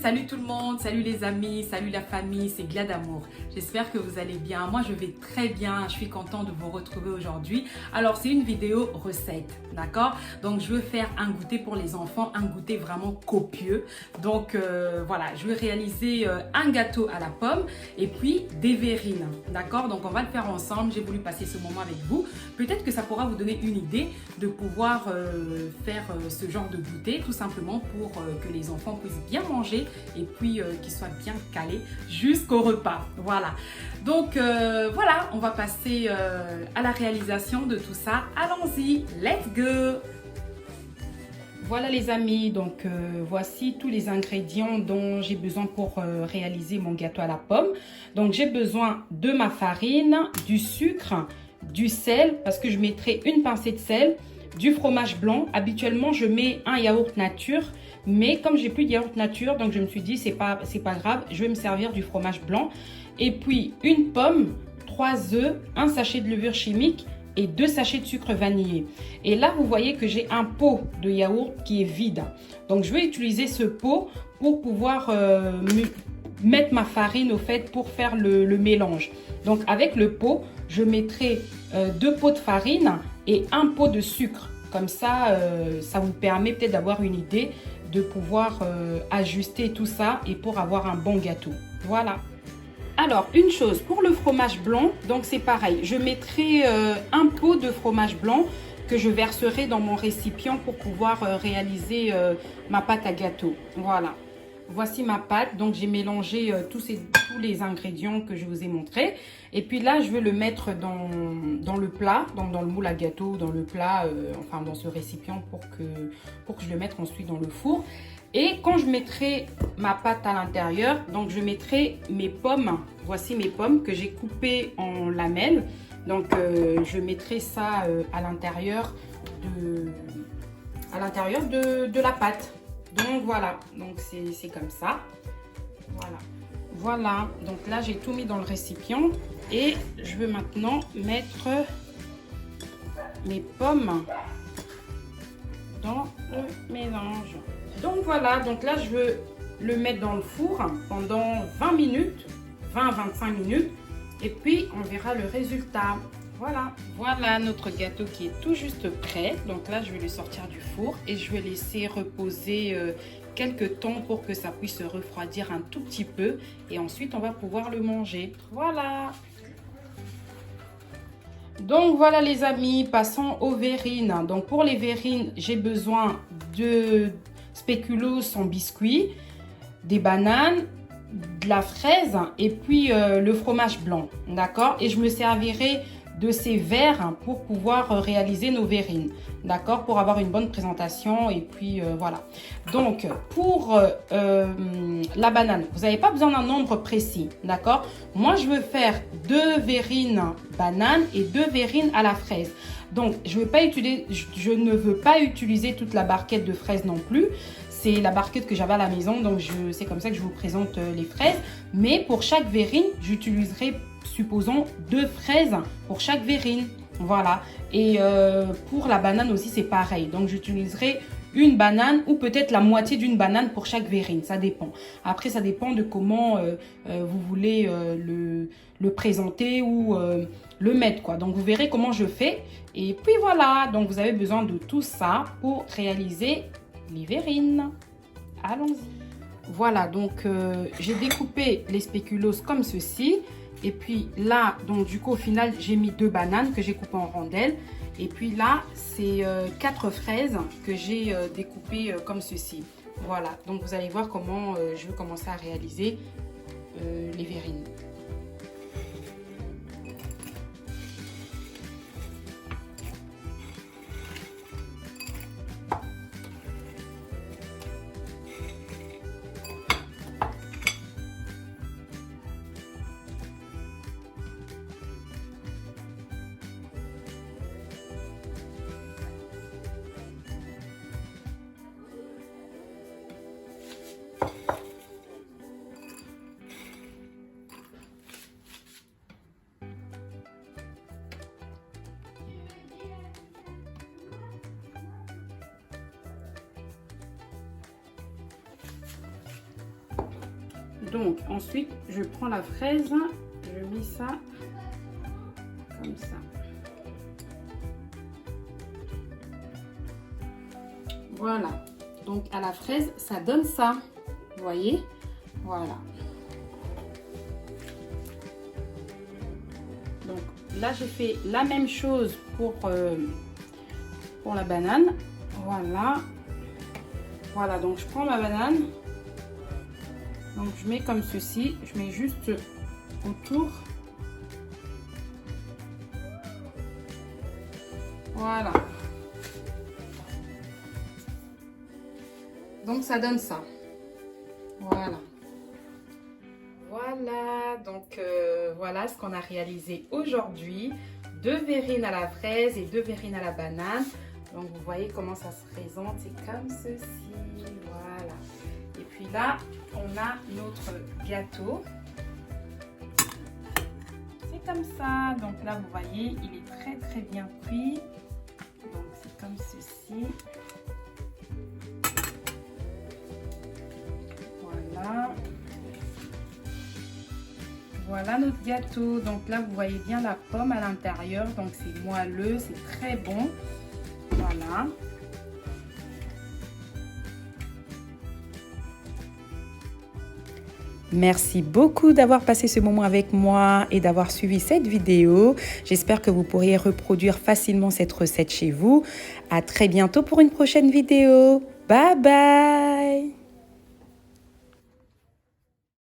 salut tout le monde, salut les amis, salut la famille, c'est Gla d'amour. J'espère que vous allez bien. Moi, je vais très bien. Je suis contente de vous retrouver aujourd'hui. Alors, c'est une vidéo recette, d'accord? Donc, je veux faire un goûter pour les enfants, un goûter vraiment copieux. Donc, voilà, je vais réaliser un gâteau à la pomme et puis des verrines, d'accord? Donc, on va le faire ensemble. J'ai voulu passer ce moment avec vous. Peut-être que ça pourra vous donner une idée de pouvoir faire ce genre de goûter, tout simplement pour que les enfants puissent bien manger et puis qu'ils soient bien calés jusqu'au repas. Voilà. Donc voilà, on va passer à la réalisation de tout ça. Allons-y, let's go! Voilà les amis, donc voici tous les ingrédients dont j'ai besoin pour réaliser mon gâteau à la pomme. Donc j'ai besoin de ma farine, du sucre, du sel, parce que je mettrai une pincée de sel, du fromage blanc. Habituellement, je mets un yaourt nature, mais comme j'ai plus de yaourt nature, donc je me suis dit c'est pas grave, je vais me servir du fromage blanc. Et puis une pomme, 3 œufs, un sachet de levure chimique et 2 sachets de sucre vanillé. Et là, vous voyez que j'ai un pot de yaourt qui est vide. Donc, je vais utiliser ce pot pour pouvoir mettre ma farine au fait pour faire le mélange. Donc, avec le pot, je mettrai 2 pots de farine et un pot de sucre. Comme ça, ça vous permet peut-être d'avoir une idée de pouvoir ajuster tout ça et pour avoir un bon gâteau. Voilà. Alors, une chose, pour le fromage blanc, donc c'est pareil. Je mettrai un pot de fromage blanc que je verserai dans mon récipient pour pouvoir réaliser ma pâte à gâteau. Voilà. Voici ma pâte. Donc, j'ai mélangé tous les ingrédients que je vous ai montrés. Et puis là, je vais le mettre dans le plat, donc dans le moule à gâteau, dans le plat, enfin dans ce récipient pour que je le mette ensuite dans le four. Et quand je mettrai ma pâte à l'intérieur, donc je mettrai mes pommes. Voici mes pommes que j'ai coupées en lamelles. Donc je mettrai ça à l'intérieur de la pâte. Donc voilà, donc c'est comme ça. Voilà. Voilà, donc là j'ai tout mis dans le récipient et je vais maintenant mettre mes pommes dans le mélange. Donc voilà, donc là je veux le mettre dans le four pendant 20 minutes, 20 à 25 minutes et puis on verra le résultat. Voilà, voilà notre gâteau qui est tout juste prêt. Donc là je vais le sortir du four et je vais laisser reposer quelques temps pour que ça puisse se refroidir un tout petit peu et ensuite on va pouvoir le manger. Voilà. Donc voilà les amis, passons aux verrines. Donc pour les verrines, j'ai besoin de spéculoos en biscuit, des bananes, de la fraise et puis le fromage blanc, d'accord? Et je me servirai de ces verres pour pouvoir réaliser nos verrines, d'accord? Pour avoir une bonne présentation et puis voilà. Donc pour la banane, vous n'avez pas besoin d'un nombre précis, d'accord? Moi je veux faire 2 verrines bananes et 2 verrines à la fraise. Donc je ne veux pas utiliser toute la barquette de fraises non plus. C'est la barquette que j'avais à la maison, donc c'est comme ça que je vous présente les fraises. Mais pour chaque verrine, j'utiliserai, supposons, 2 fraises pour chaque verrine. Voilà. Et pour la banane aussi, c'est pareil. Donc, j'utiliserai une banane ou peut-être la moitié d'une banane pour chaque verrine. Ça dépend. Après, ça dépend de comment vous voulez le présenter ou le mettre, quoi. Donc, vous verrez comment je fais. Et puis, voilà. Donc, vous avez besoin de tout ça pour réaliser les verrines. Allons-y. Voilà, donc j'ai découpé les spéculoos comme ceci. Et puis là, donc du coup au final, j'ai mis 2 bananes que j'ai coupées en rondelles. Et puis là, c'est 4 fraises que j'ai découpées comme ceci. Voilà, donc vous allez voir comment je vais commencer à réaliser les verrines. Donc ensuite, je prends la fraise, je mets ça comme ça. Voilà. Donc à la fraise, ça donne ça. Vous voyez? Voilà. Donc là, j'ai fait la même chose pour la banane. Voilà. Voilà, donc je prends ma banane. Donc je mets comme ceci. Je mets juste autour. Voilà. Donc ça donne ça. Voilà. Voilà, donc voilà ce qu'on a réalisé aujourd'hui. 2 verrines à la fraise et 2 verrines à la banane. Donc vous voyez comment ça se présente, c'est comme ceci. Voilà. Et puis là, on a notre gâteau. C'est comme ça. Donc là, vous voyez, il est très bien cuit. Donc c'est comme ceci. Voilà. Voilà notre gâteau. Donc là, vous voyez bien la pomme à l'intérieur. Donc c'est moelleux, c'est très bon. Voilà. Merci beaucoup d'avoir passé ce moment avec moi et d'avoir suivi cette vidéo. J'espère que vous pourriez reproduire facilement cette recette chez vous. À très bientôt pour une prochaine vidéo. Bye bye!